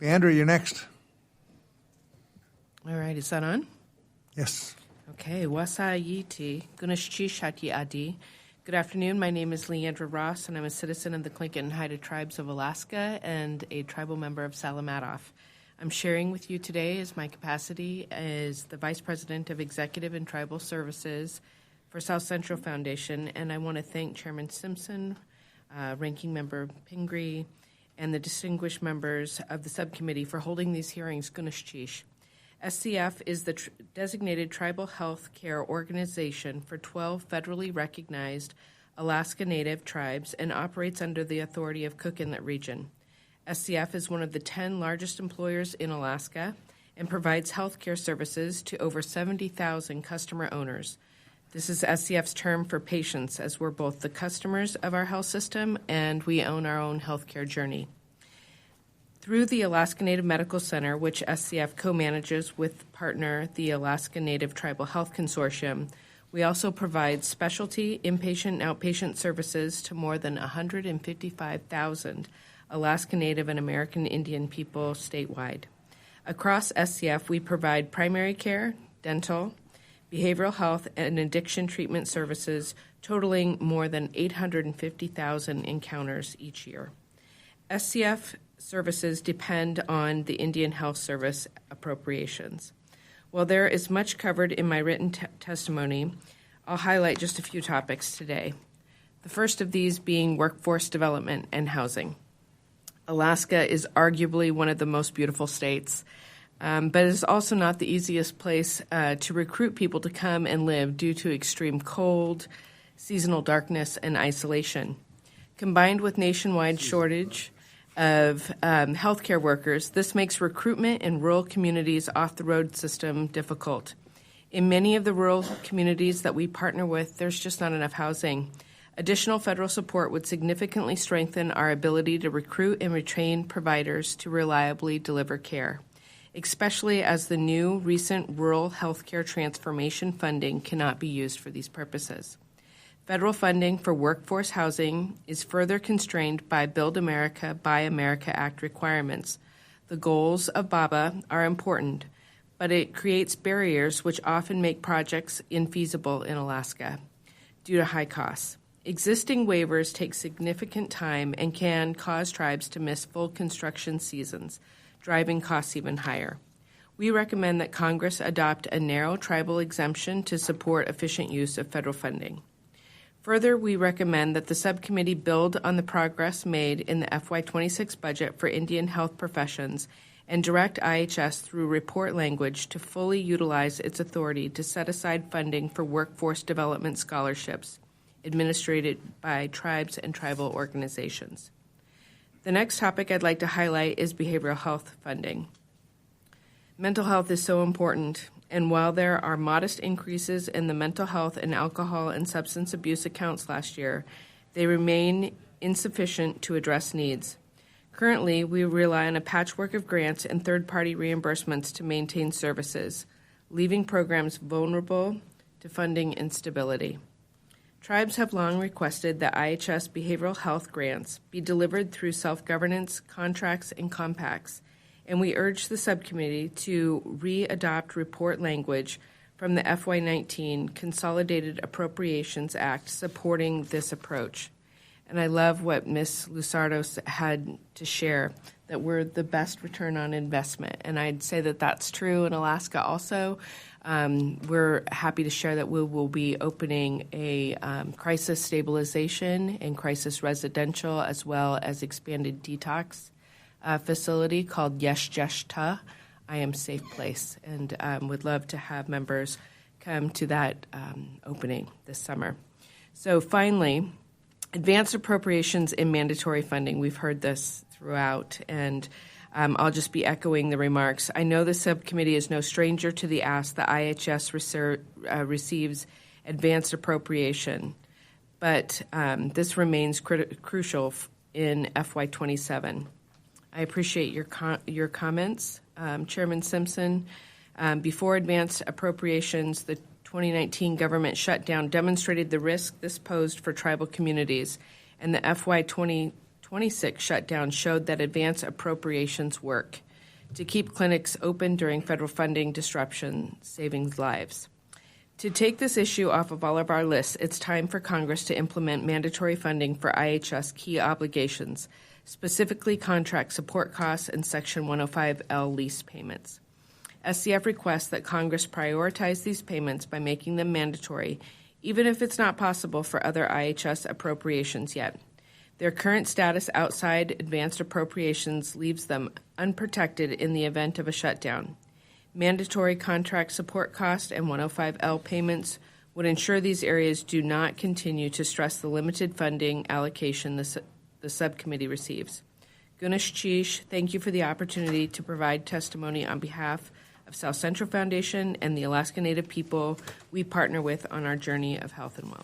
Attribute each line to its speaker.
Speaker 1: Leanndra, you're next.
Speaker 2: All right, is that on?
Speaker 1: Yes.
Speaker 2: Okay, Wasa Yiti, Gunashchi Shati Adi. Good afternoon, my name is Leanndra Ross, and I'm a citizen of the Tlingit and Haida Tribes of Alaska and a tribal member of Salamatoff. I'm sharing with you today as my capacity as the Vice President of Executive and Tribal Services for Southcentral Foundation, and I want to thank Chairman Simpson, Ranking Member Pingree, and the distinguished members of the subcommittee for holding these hearings. Gunashchish. SCF is the designated tribal health care organization for 12 federally recognized Alaska Native tribes and operates under the authority of Cook Inlet Region. SCF is one of the 10 largest employers in Alaska and provides health care services to over 70,000 customer owners. This is SCF's term for patients, as we're both the customers of our health system and we own our own health care journey. Through the Alaska Native Medical Center, which SCF co-manages with partner the Alaska Native Tribal Health Consortium, we also provide specialty inpatient and outpatient services to more than 155,000 Alaska Native and American Indian people statewide. Across SCF, we provide primary care, dental, behavioral health, and addiction treatment services totaling more than 850,000 encounters each year. SCF services depend on the Indian Health Service appropriations. While there is much covered in my written testimony, I'll highlight just a few topics today. The first of these being workforce development and housing. Alaska is arguably one of the most beautiful states, but it is also not the easiest place to recruit people to come and live due to extreme cold, seasonal darkness, and isolation. Combined with nationwide shortage of healthcare workers, this makes recruitment in rural communities off the road system difficult. In many of the rural communities that we partner with, there's just not enough housing. Additional federal support would significantly strengthen our ability to recruit and retain providers to reliably deliver care, especially as the new recent rural healthcare transformation funding cannot be used for these purposes. Federal funding for workforce housing is further constrained by Build America, Buy America Act requirements. The goals of BABA are important, but it creates barriers which often make projects infeasible in Alaska due to high costs. Existing waivers take significant time and can cause tribes to miss full construction seasons, driving costs even higher. We recommend that Congress adopt a narrow tribal exemption to support efficient use of federal funding. Further, we recommend that the subcommittee build on the progress made in the FY26 budget for Indian health professions and direct IHS through report language to fully utilize its authority to set aside funding for workforce development scholarships administered by tribes and tribal organizations. The next topic I'd like to highlight is behavioral health funding. Mental health is so important, and while there are modest increases in the mental health and alcohol and substance abuse accounts last year, they remain insufficient to address needs. Currently, we rely on a patchwork of grants and third-party reimbursements to maintain services, leaving programs vulnerable to funding instability. Tribes have long requested that IHS behavioral health grants be delivered through self-governance, contracts, and compacts, and we urge the subcommittee to re-adopt report language from the FY19 Consolidated Appropriations Act supporting this approach. And I love what Ms. Lusardo had to share, that we're the best return on investment. And I'd say that that's true in Alaska also. We're happy to share that we will be opening a crisis stabilization and crisis residential as well as expanded detox facility called Yeshjeshta, I Am Safe Place, and would love to have members come to that opening this summer. So finally, advanced appropriations and mandatory funding. We've heard this throughout, and I'll just be echoing the remarks. I know the subcommittee is no stranger to the ask that IHS receives advanced appropriation, but this remains crucial in FY27. I appreciate your comments. Chairman Simpson, before advanced appropriations, the 2019 government shutdown demonstrated the risk this posed for tribal communities, and the FY 2026 shutdown showed that advanced appropriations work. to keep clinics open during federal funding disruption, saving lives. To take this issue off of all of our lists, it's time for Congress to implement mandatory funding for IHS key obligations, specifically contract support costs and Section 105L lease payments. SCF requests that Congress prioritize these payments by making them mandatory, even if it's not possible for other IHS appropriations yet. Their current status outside advanced appropriations leaves them unprotected in the event of a shutdown. Mandatory contract support cost and 105L payments would ensure these areas do not continue to stress the limited funding allocation the subcommittee receives. Gunesh Chish, thank you for the opportunity to provide testimony on behalf of South Central Foundation and the Alaska Native people we partner with on our journey of health and wellness.